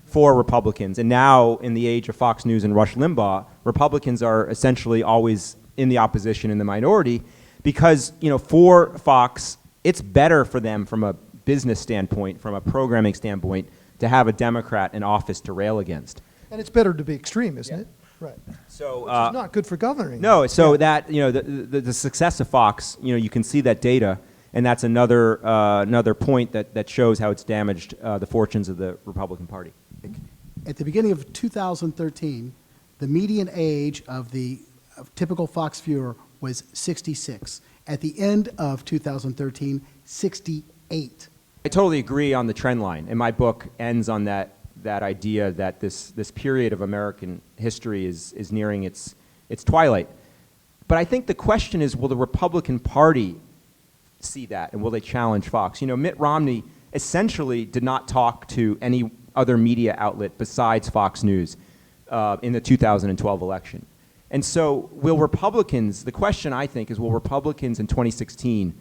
for Republicans, and now in the age of Fox News and Rush Limbaugh, Republicans are essentially always in the opposition, in the minority, because for Fox, it's better for them from a business standpoint, from a programming standpoint, to have a Democrat in office to rail against. And it's better to be extreme, isn't it? Right. So which is not good for governing. No. So that the success of Fox, you can see that data, and that's another point that shows how it's damaged the fortunes of the Republican Party. At the beginning of 2013, the median age of the typical Fox viewer was 66. At the end of 2013, 68. I totally agree on the trend line, and my book ends on that idea that this period of American history is nearing its twilight. But I think the question is, will the Republican Party see that, and will they challenge Fox? You know, Mitt Romney essentially did not talk to any other media outlet besides Fox News in the 2012 election. And so will Republicans, the question I think is, will Republicans in 2016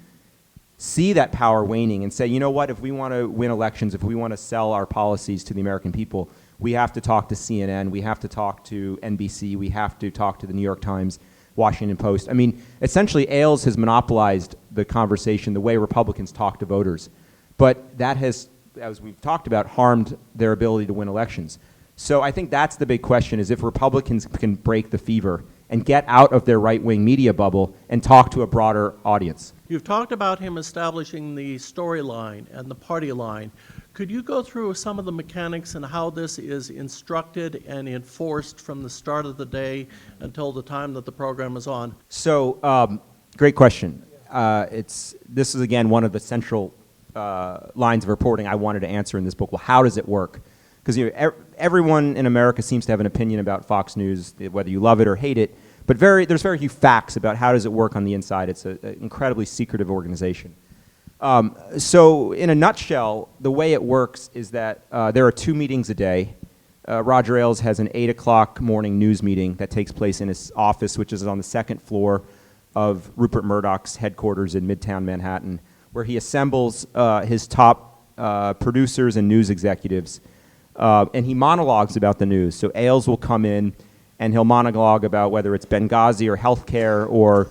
see that power waning and say, you know what, if we want to win elections, if we want to sell our policies to the American people, we have to talk to CNN, we have to talk to NBC, we have to talk to the New York Times, Washington Post. I mean, essentially Ailes has monopolized the conversation the way Republicans talk to voters. But that has, as we've talked about, harmed their ability to win elections. So I think that's the big question, is if Republicans can break the fever and get out of their right-wing media bubble and talk to a broader audience. You've talked about him establishing the storyline and the party line. Could you go through some of the mechanics and how this is instructed and enforced from the start of the day until the time that the program is on? So, great question. This is, again, one of the central lines of reporting I wanted to answer in this book. Well, how does it work? Because everyone in America seems to have an opinion about Fox News, whether you love it or hate it, but there's very few facts about how does it work on the inside. It's an incredibly secretive organization. So in a nutshell, the way it works is that there are 2 meetings a day. Roger Ailes has an 8 o'clock morning news meeting that takes place in his office, which is on the 2nd floor of Rupert Murdoch's headquarters in Midtown Manhattan, where he assembles his top producers and news executives, and he monologues about the news. So Ailes will come in and he'll monologue about whether it's Benghazi or healthcare or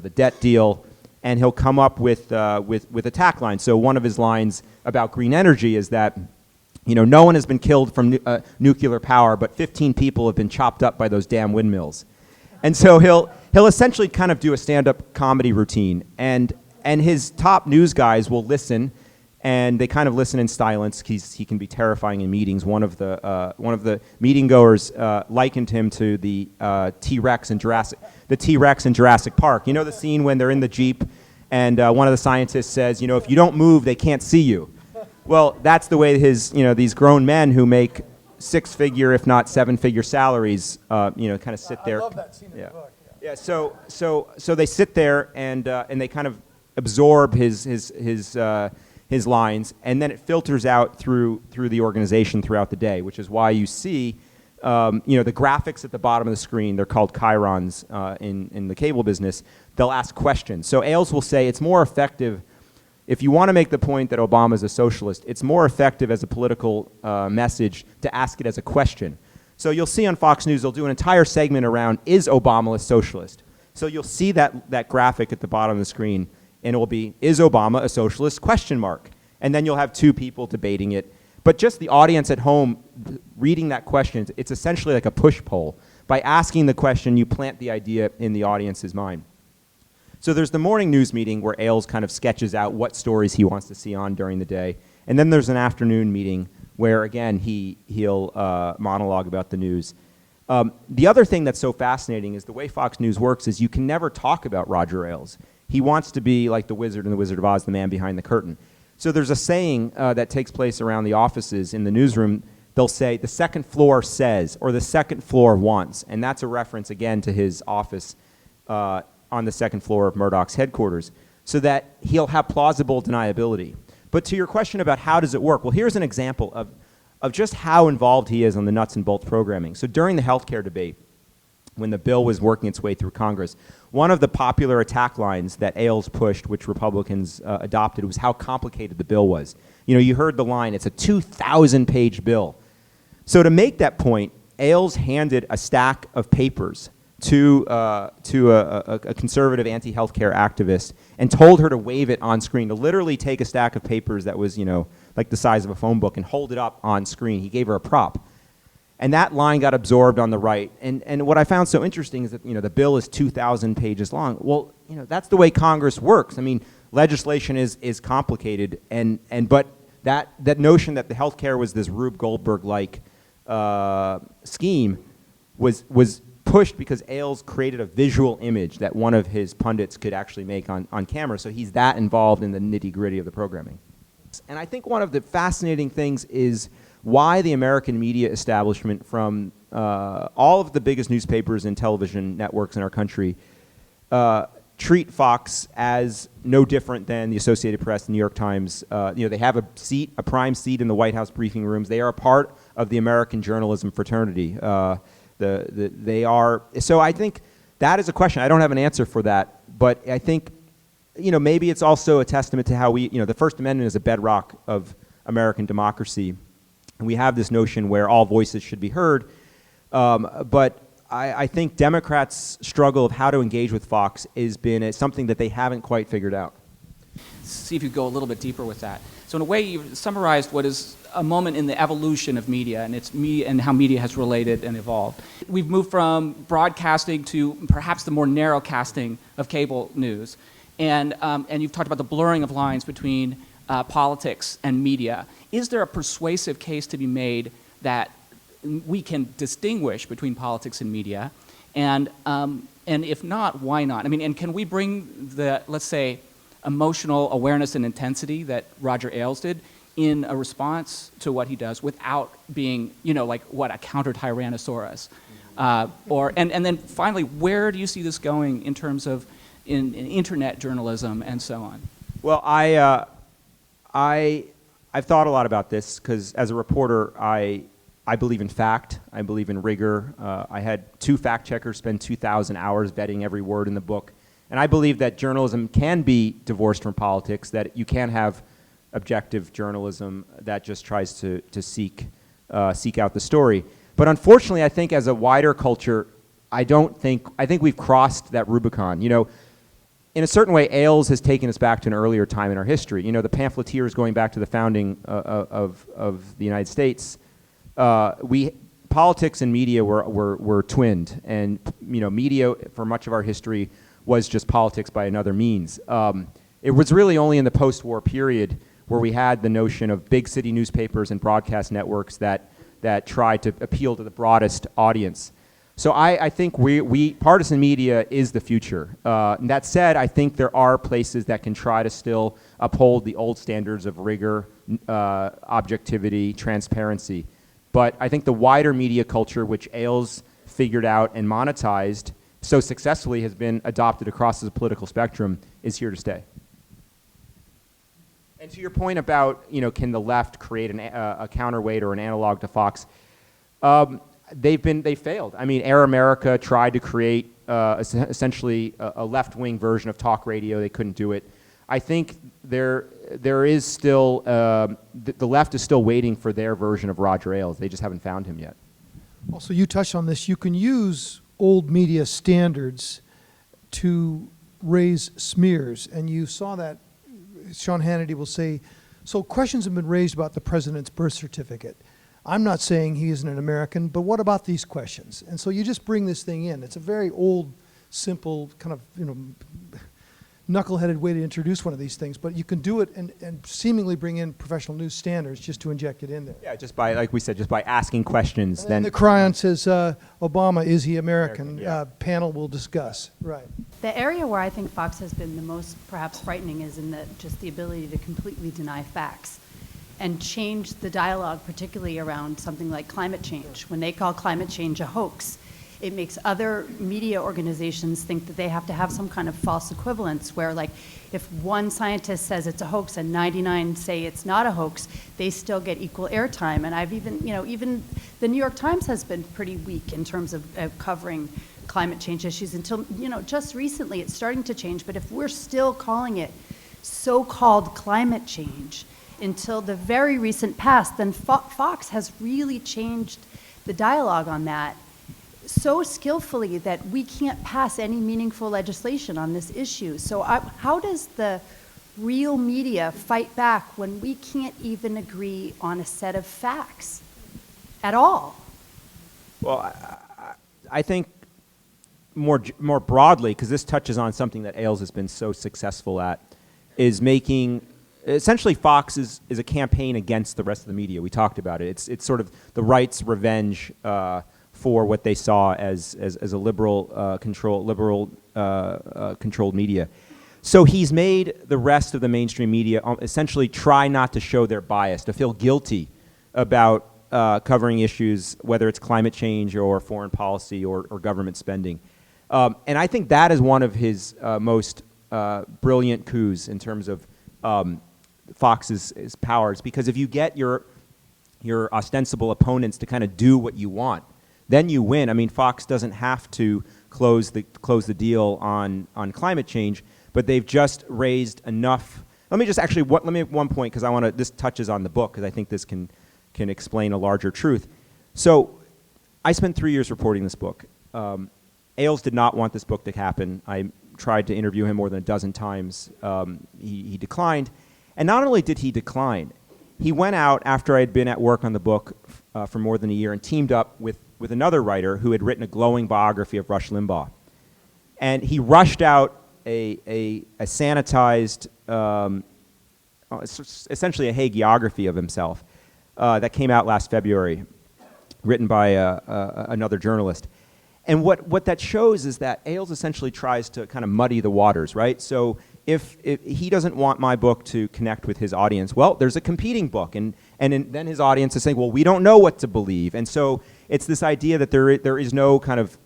the debt deal, and he'll come up with a tack line. So one of his lines about green energy is that, you know, no one has been killed from nuclear power, but 15 people have been chopped up by those damn windmills. And so he'll essentially kind of do a stand-up comedy routine, and his top news guys will listen, and they kind of listen in silence. He can be terrifying in meetings. One of the meeting goers likened him to the T-Rex in Jurassic Park. You know the scene when they're in the Jeep, and one of the scientists says, you know, if you don't move, they can't see you. Well, that's the way these grown men who make 6-figure, if not 7-figure salaries, kind of sit there. I love that scene in the book. Yeah. So they sit there and they kind of absorb his lines, and then it filters out through the organization throughout the day, which is why you see, the graphics at the bottom of the screen. They're called chyrons in the cable business. They'll ask questions. So Ailes will say it's more effective. If you want to make the point that Obama is a socialist, it's more effective as a political message to ask it as a question. So you'll see on Fox News, they'll do an entire segment around, is Obama a socialist? So you'll see that graphic at the bottom of the screen, and it will be, is Obama a socialist, question mark. And then you'll have 2 people debating it. But just the audience at home reading that question, it's essentially like a push poll. By asking the question, you plant the idea in the audience's mind. So there's the morning news meeting where Ailes kind of sketches out what stories he wants to see on during the day. And then there's an afternoon meeting where, again, he'll monologue about the news. The other thing that's so fascinating is the way Fox News works is you can never talk about Roger Ailes. He wants to be like the wizard in The Wizard of Oz, the man behind the curtain. So there's a saying that takes place around the offices in the newsroom. They'll say, the 2nd floor says, or the 2nd floor wants. And that's a reference, again, to his office on the 2nd floor of Murdoch's headquarters, so that he'll have plausible deniability. But to your question about how does it work, well, here's an example of just how involved he is on the nuts and bolts programming. So during the healthcare debate, when the bill was working its way through Congress, one of the popular attack lines that Ailes pushed, which Republicans adopted, was how complicated the bill was. You know, you heard the line, it's a 2,000-page bill. So to make that point, Ailes handed a stack of papers to a conservative anti-healthcare activist and told her to wave it on screen, to literally take a stack of papers that was, like the size of a phone book and hold it up on screen. He gave her a prop. And that line got absorbed on the right. And what I found so interesting is that, the bill is 2,000 pages long. Well, that's the way Congress works. I mean, legislation is complicated, but that notion that the healthcare was this Rube Goldberg-like scheme was pushed because Ailes created a visual image that one of his pundits could actually make on camera, so he's that involved in the nitty-gritty of the programming. And I think one of the fascinating things is why the American media establishment, from all of the biggest newspapers and television networks in our country, treat Fox as no different than the Associated Press, the New York Times. They have a prime seat in the White House briefing rooms. They are a part of the American journalism fraternity. They are. So I think that is a question. I don't have an answer for that, but I think, maybe it's also a testament to how the First Amendment is a bedrock of American democracy, and we have this notion where all voices should be heard. But I think Democrats' struggle of how to engage with Fox has been something that they haven't quite figured out. See if you go a little bit deeper with that. So in a way, you've summarized what is a moment in the evolution of media and how media has related and evolved. We've moved from broadcasting to perhaps the more narrow casting of cable news. And you've talked about the blurring of lines between politics and media. Is there a persuasive case to be made that we can distinguish between politics and media? And if not, why not? And can we bring the, let's say, emotional awareness and intensity that Roger Ailes did in a response to what he does without being, a counter-tyrannosaurus? And then finally, where do you see this going in terms of in internet journalism and so on? Well, I've thought a lot about this because as a reporter, I believe in fact. I believe in rigor. I had 2 fact checkers spend 2,000 hours vetting every word in the book. And I believe that journalism can be divorced from politics, that you can have objective journalism that just tries to seek out the story. But unfortunately, I think as a wider culture, I think we've crossed that Rubicon. In a certain way, Ailes has taken us back to an earlier time in our history. The pamphleteers going back to the founding of the United States. Politics and media were twinned, and media for much of our history was just politics by another means. It was really only in the post-war period where we had the notion of big city newspapers and broadcast networks that tried to appeal to the broadest audience. So I think partisan media is the future. And that said, I think there are places that can try to still uphold the old standards of rigor, objectivity, transparency. But I think the wider media culture, which Ailes figured out and monetized so successfully, has been adopted across the political spectrum, is here to stay. And to your point about, can the left create a counterweight or an analog to Fox? They failed. Air America tried to create essentially a left-wing version of talk radio. They couldn't do it. I think there is still the left is still waiting for their version of Roger Ailes. They just haven't found him yet. Also, you touched on this. You can use old media standards to raise smears, and you saw that. Sean Hannity will say, so questions have been raised about the president's birth certificate. I'm not saying he isn't an American, but what about these questions? And so you just bring this thing in. It's a very old, simple, kind of, knuckleheaded way to introduce one of these things, but you can do it and seemingly bring in professional news standards just to inject it in there. Yeah, just by, like we said, just by asking questions. And then the cryon says, Obama, is he American? Yeah. Panel will discuss. Right. The area where I think Fox has been the most perhaps frightening is in just the ability to completely deny facts and change the dialogue, particularly around something like climate change. When they call climate change a hoax, it makes other media organizations think that they have to have some kind of false equivalence where, like, if one scientist says it's a hoax and 99 say it's not a hoax, they still get equal airtime. And I've even the New York Times has been pretty weak in terms of covering climate change issues until, just recently it's starting to change. But if we're still calling it so-called climate change until the very recent past, then Fox has really changed the dialogue on that so skillfully that we can't pass any meaningful legislation on this issue. So how does the real media fight back when we can't even agree on a set of facts at all? Well, I think more broadly, because this touches on something that Ailes has been so successful at, is making essentially Fox is a campaign against the rest of the media. We talked about it. It's sort of the right's revenge for what they saw as a liberal controlled media. So he's made the rest of the mainstream media essentially try not to show their bias, to feel guilty about covering issues, whether it's climate change or foreign policy or government spending. And I think that is one of his most brilliant coups in terms of Fox's powers, because if you get your ostensible opponents to kind of do what you want, then you win. I mean, Fox doesn't have to close the deal on climate change, but they've just raised enough. Let me just actually let me make one point, because this touches on the book, because I think this can explain a larger truth. So I spent 3 years reporting this book. Ailes did not want this book to happen. I tried to interview him more than a dozen times. He declined. And not only did he decline, he went out after I had been at work on the book for more than a year and teamed up with another writer who had written a glowing biography of Rush Limbaugh. And he rushed out a sanitized, essentially a hagiography of himself that came out last February, written by another journalist. And what that shows is that Ailes essentially tries to kind of muddy the waters, right? So if he doesn't want my book to connect with his audience, well, there's a competing book, and then his audience is saying, well, we don't know what to believe. And so it's this idea that there is no kind of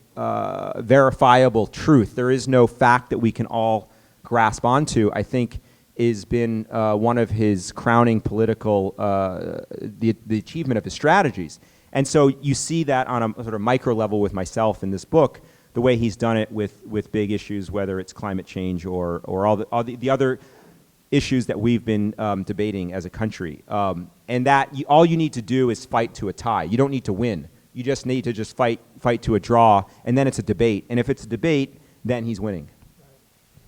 verifiable truth. There is no fact that we can all grasp onto, I think, has been one of his crowning political, the achievement of his strategies. And so you see that on a sort of micro level with myself in this book, the way he's done it with big issues, whether it's climate change or all the other issues that we've been debating as a country. And that all you need to do is fight to a tie. You don't need to win. You just need to fight to a draw, and then it's a debate. And if it's a debate, then he's winning.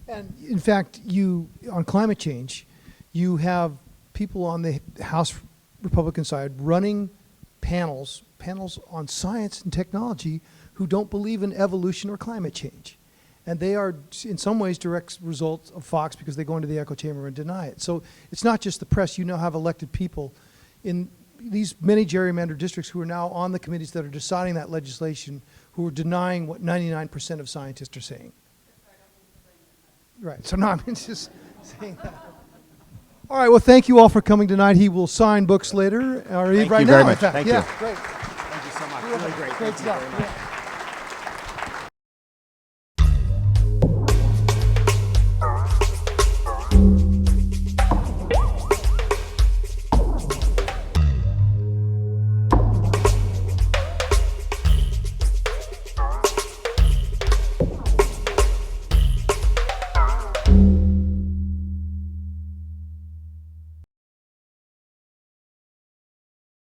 And in fact, on climate change, you have people on the House Republican side running panels on science and technology who don't believe in evolution or climate change. And they are, in some ways, direct results of Fox, because they go into the echo chamber and deny it. So it's not just the press. You now have elected people in these many gerrymandered districts who are now on the committees that are deciding that legislation, who are denying what 99% of scientists are saying. Right. So no, I'm just saying that. All right. Well, thank you all for coming tonight. He will sign books later, or Thank right you now. very In much. fact. Thank yeah, you. Great. Thank you so much. Really great. Great Thank you very stuff. much. Yeah.